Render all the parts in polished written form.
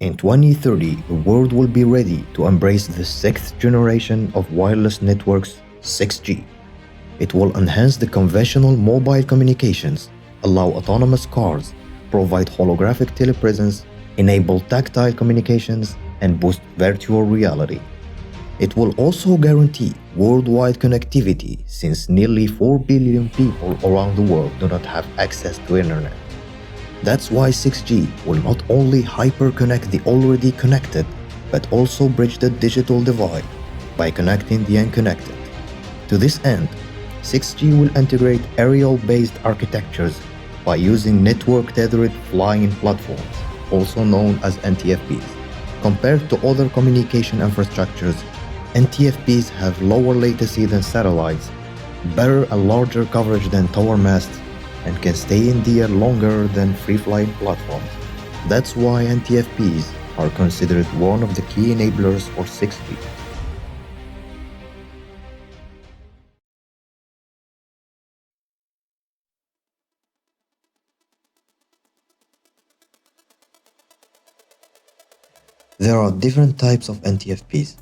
In 2030, the world will be ready to embrace the sixth generation of wireless networks, 6G. It will enhance the conventional mobile communications, allow autonomous cars, provide holographic telepresence, enable tactile communications, and boost virtual reality. It will also guarantee worldwide connectivity since nearly 4 billion people around the world do not have access to internet. That's why 6G will not only hyper-connect the already connected, but also bridge the digital divide by connecting the unconnected. To this end, 6G will integrate aerial-based architectures by using network-tethered flying platforms, also known as NTFPs. Compared to other communication infrastructures, NTFPs have lower latency than satellites, better and larger coverage than tower masts, and can stay in the air longer than free-flying platforms. That's why NTFPs are considered one of the key enablers for 6G. There are different types of NTFPs.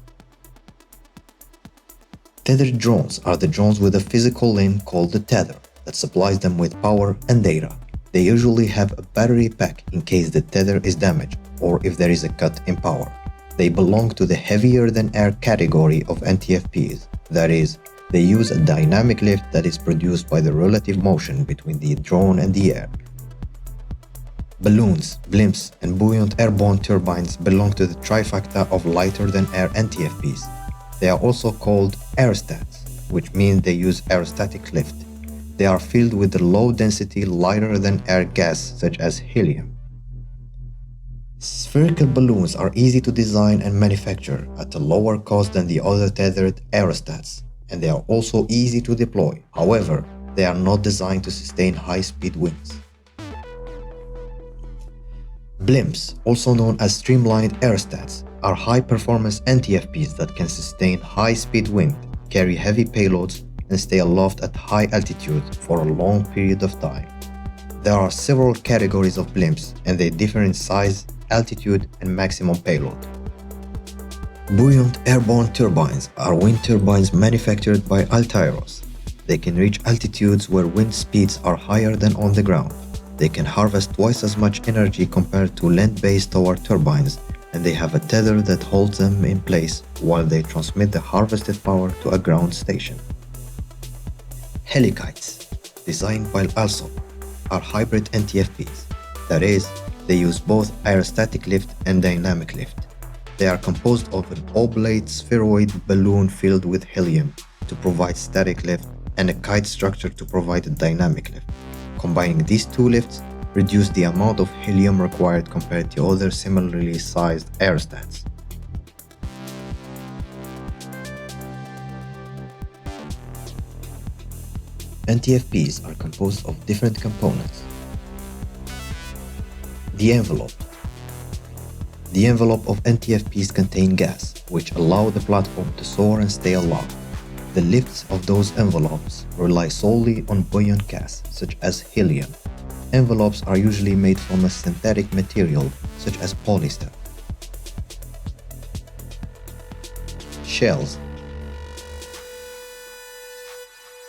Tethered drones are the drones with a physical link called the tether that supplies them with power and data. They usually have a battery pack in case the tether is damaged or if there is a cut in power. They belong to the heavier than air category of NTFPs. That is, they use a dynamic lift that is produced by the relative motion between the drone and the air. Balloons, blimps, and buoyant airborne turbines belong to the trifecta of lighter than air NTFPs. They are also called aerostats, which means they use aerostatic lift. They are filled with the low-density, lighter-than-air gas such as helium. Spherical balloons are easy to design and manufacture at a lower cost than the other tethered aerostats, and they are also easy to deploy. However, they are not designed to sustain high-speed winds. Blimps, also known as streamlined aerostats, are high-performance NTFPs that can sustain high-speed wind, carry heavy payloads, and stay aloft at high altitude for a long period of time. There are several categories of blimps, and they differ in size, altitude, and maximum payload. Buoyant airborne turbines are wind turbines manufactured by Altairos. They can reach altitudes where wind speeds are higher than on the ground. They can harvest twice as much energy compared to land-based tower turbines, and they have a tether that holds them in place while they transmit the harvested power to a ground station. Helikites, designed by ALSOP, are hybrid NTFPs. That is, they use both aerostatic lift and dynamic lift. They are composed of an oblate spheroid balloon filled with helium to provide static lift and a kite structure to provide a dynamic lift. Combining these two lifts reduce the amount of helium required compared to other similarly sized aerostats. NTFPs are composed of different components. The envelope. The envelope of NTFPs contain gas, which allow the platform to soar and stay aloft. The lifts of those envelopes rely solely on buoyant gas, such as helium. Envelopes are usually made from a synthetic material, such as polyester. Shells.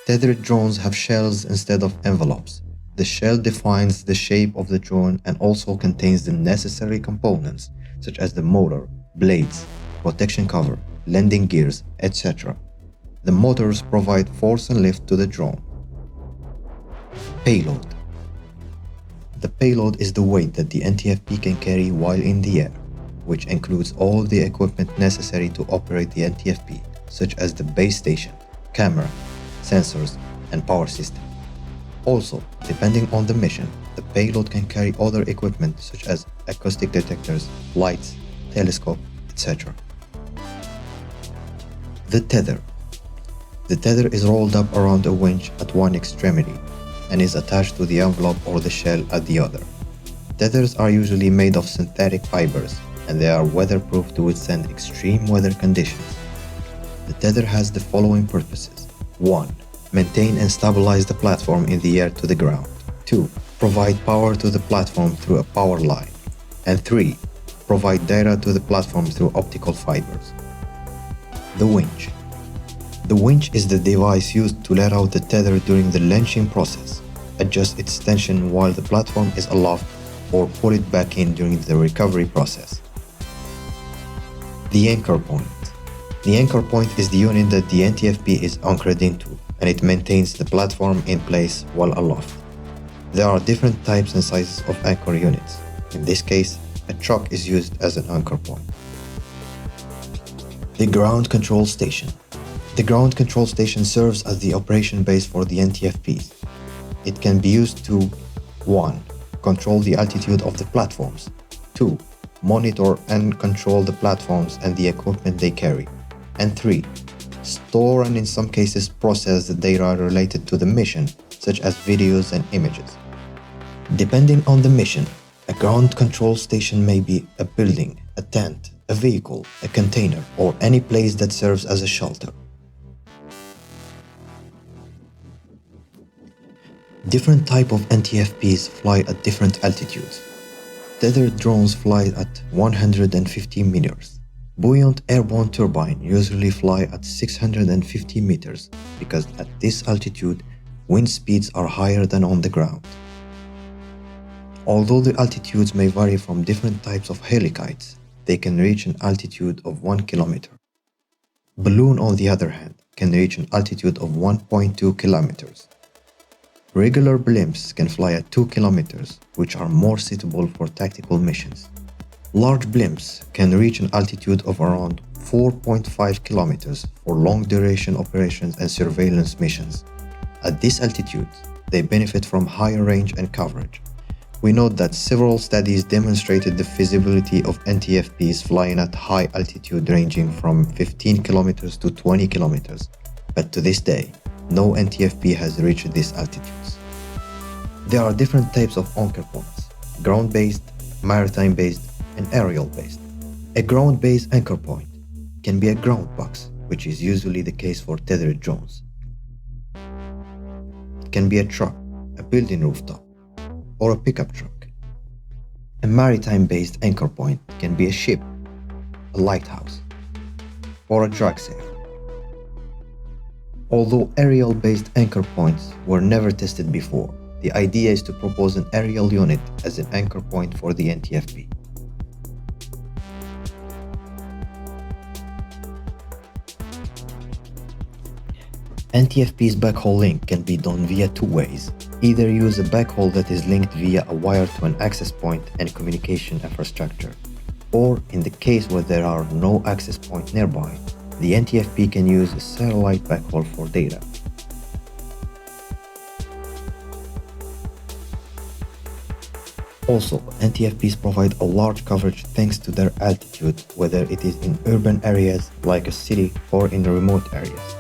Tethered drones have shells instead of envelopes. The shell defines the shape of the drone and also contains the necessary components, such as the motor, blades, protection cover, landing gears, etc. The motors provide force and lift to the drone. Payload. The payload is the weight that the NTFP can carry while in the air, which includes all the equipment necessary to operate the NTFP, such as the base station, camera, sensors, and power system. Also, depending on the mission, the payload can carry other equipment such as acoustic detectors, lights, telescope, etc. The tether. The tether is rolled up around a winch at one extremity and is attached to the envelope or the shell at the other. Tethers are usually made of synthetic fibers and they are weatherproof to withstand extreme weather conditions. The tether has the following purposes. 1. Maintain and stabilize the platform in the air to the ground. 2. Provide power to the platform through a power line. And 3. provide data to the platform through optical fibers. The winch. The winch is the device used to let out the tether during the launching process, adjust its tension while the platform is aloft, or pull it back in during the recovery process. The anchor point. The anchor point is the unit that the NTFP is anchored into, and it maintains the platform in place while aloft. There are different types and sizes of anchor units. In this case, a truck is used as an anchor point. The ground control station. The ground control station serves as the operation base for the NTFPs. It can be used to 1. Control the altitude of the platforms. 2. Monitor and control the platforms and the equipment they carry. And 3. Store and in some cases process the data related to the mission, such as videos and images. Depending on the mission, a ground control station may be a building, a tent, a vehicle, a container, or any place that serves as a shelter. Different types of NTFPs fly at different altitudes. Tethered drones fly at 150 meters. Buoyant airborne turbines usually fly at 650 meters because at this altitude, wind speeds are higher than on the ground. Although the altitudes may vary from different types of helikites, they can reach an altitude of 1 kilometer. Balloon, on the other hand, can reach an altitude of 1.2 kilometers. Regular blimps can fly at 2 kilometers, which are more suitable for tactical missions. Large blimps can reach an altitude of around 4.5 kilometers for long-duration operations and surveillance missions. At this altitude, they benefit from higher range and coverage. We note that several studies demonstrated the feasibility of NTFPs flying at high altitude ranging from 15 kilometers to 20 kilometers, but to this day, no NTFP has reached these altitudes. There are different types of anchor points: ground-based, maritime-based, and aerial-based. A ground-based anchor point can be a ground box, which is usually the case for tethered drones. It can be a truck, a building rooftop, or a pickup truck. A maritime-based anchor point can be a ship, a lighthouse, or a drag sail. Although aerial-based anchor points were never tested before, the idea is to propose an aerial unit as an anchor point for the NTFP. NTFP's backhaul link can be done via two ways. Either use a backhaul that is linked via a wire to an access point and communication infrastructure, or in the case where there are no access point nearby, the NTFP can use a satellite backhaul for data. Also, NTFPs provide a large coverage thanks to their altitude, whether it is in urban areas like a city or in remote areas.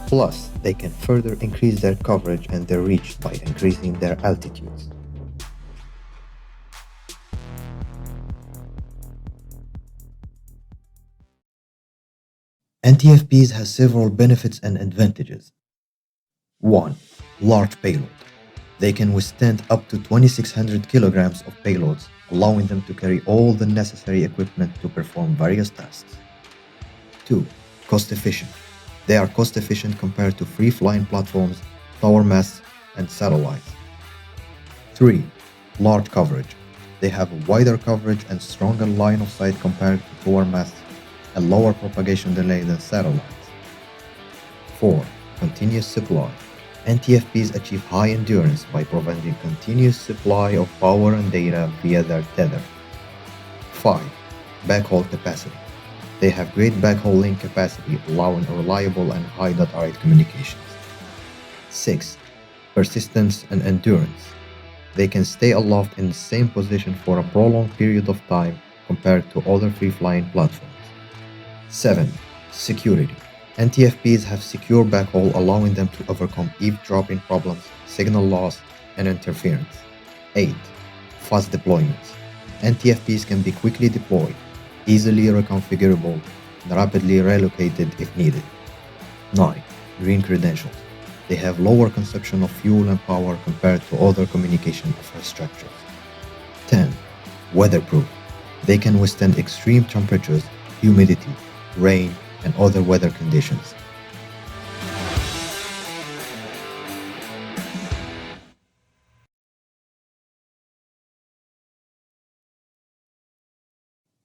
Plus, they can further increase their coverage and their reach by increasing their altitudes. NTFPs has several benefits and advantages. 1. Large payload. They can withstand up to 2,600 kilograms of payloads, allowing them to carry all the necessary equipment to perform various tasks. 2. Cost efficient. They are cost efficient compared to free-flying platforms, tower masts, and satellites. 3. Large coverage. They have a wider coverage and stronger line of sight compared to tower masts, and lower propagation delay than satellites. 4. Continuous supply. NTFPs achieve high endurance by providing continuous supply of power and data via their tether. 5. Backhaul capacity. They have great backhaul link capacity, allowing reliable and high data rate communications. 6. Persistence and endurance. They can stay aloft in the same position for a prolonged period of time compared to other free-flying platforms. 7. Security. NTFPs have secure backhaul, allowing them to overcome eavesdropping problems, signal loss, and interference. 8. Fast deployments. NTFPs can be quickly deployed, easily reconfigurable, and rapidly relocated if needed. 9. Green credentials. They have lower consumption of fuel and power compared to other communication infrastructures. 10. Weatherproof. They can withstand extreme temperatures, humidity, rain, and other weather conditions.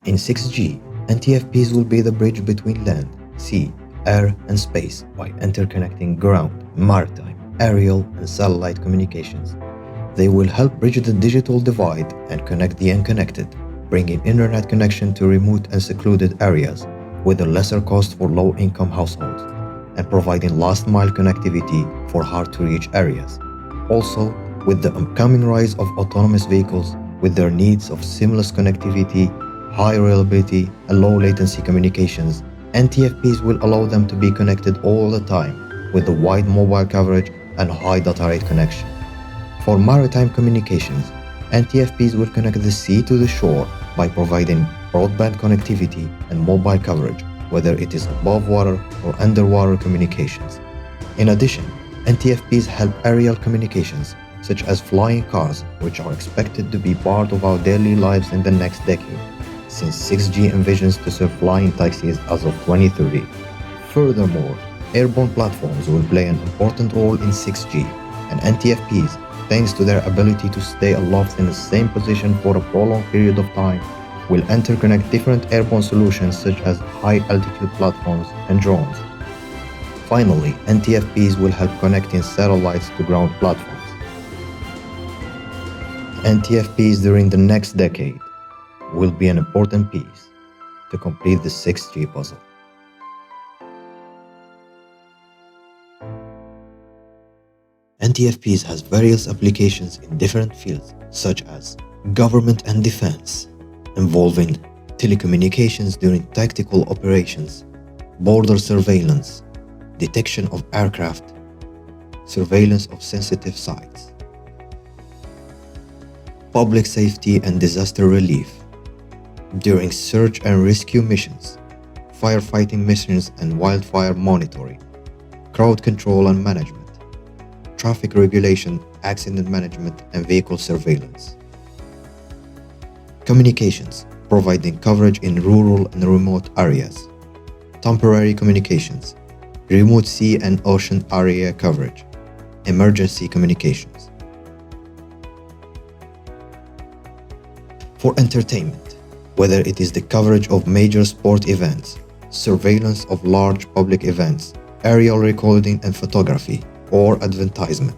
In 6G, NTFPs will be the bridge between land, sea, air, and space by interconnecting ground, maritime, aerial, and satellite communications. They will help bridge the digital divide and connect the unconnected, bringing internet connection to remote and secluded areas with a lesser cost for low-income households, and providing last-mile connectivity for hard-to-reach areas. Also, with the upcoming rise of autonomous vehicles with their needs of seamless connectivity, high reliability, and low latency communications, NTFPs will allow them to be connected all the time with the wide mobile coverage and high data rate connection. For maritime communications, NTFPs will connect the sea to the shore by providing broadband connectivity and mobile coverage, whether it is above water or underwater communications. In addition, NTFPs help aerial communications, such as flying cars, which are expected to be part of our daily lives in the next decade, since 6G envisions to serve flying taxis as of 2030. Furthermore, airborne platforms will play an important role in 6G, and NTFPs, thanks to their ability to stay aloft in the same position for a prolonged period of time, will interconnect different airborne solutions such as high-altitude platforms and drones. Finally, NTFPs will help connecting satellites to ground platforms. NTFPs during the next decade will be an important piece to complete the 6G puzzle. NTFPs has various applications in different fields such as government and defense, involving telecommunications during tactical operations, border surveillance, detection of aircraft, surveillance of sensitive sites, public safety and disaster relief, during search and rescue missions, firefighting missions and wildfire monitoring, crowd control and management, traffic regulation, accident management, and vehicle surveillance. Communications, providing coverage in rural and remote areas. Temporary communications, remote sea and ocean area coverage. Emergency communications. For entertainment, whether it is the coverage of major sport events, surveillance of large public events, aerial recording and photography, or advertisement.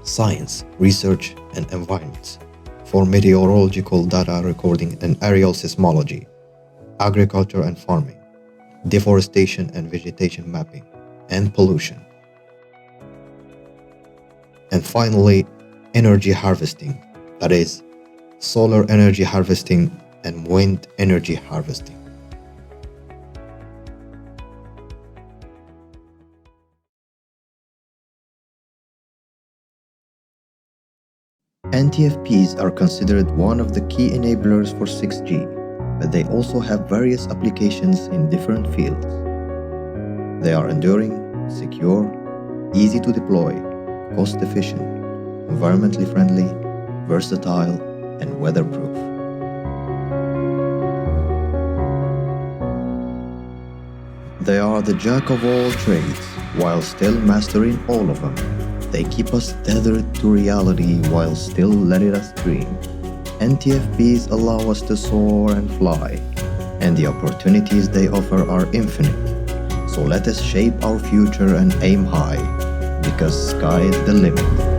Science, research, and environments, for meteorological data recording and aerial seismology, agriculture and farming, deforestation and vegetation mapping, and pollution. And finally, energy harvesting, that is, solar energy harvesting and wind energy harvesting. NTFPs are considered one of the key enablers for 6G, but they also have various applications in different fields. They are enduring, secure, easy to deploy, cost-efficient, environmentally friendly, versatile, and weatherproof. They are the jack of all trades while still mastering all of them. They keep us tethered to reality while still letting us dream. NTFPs allow us to soar and fly, and the opportunities they offer are infinite. So let us shape our future and aim high, because sky is the limit.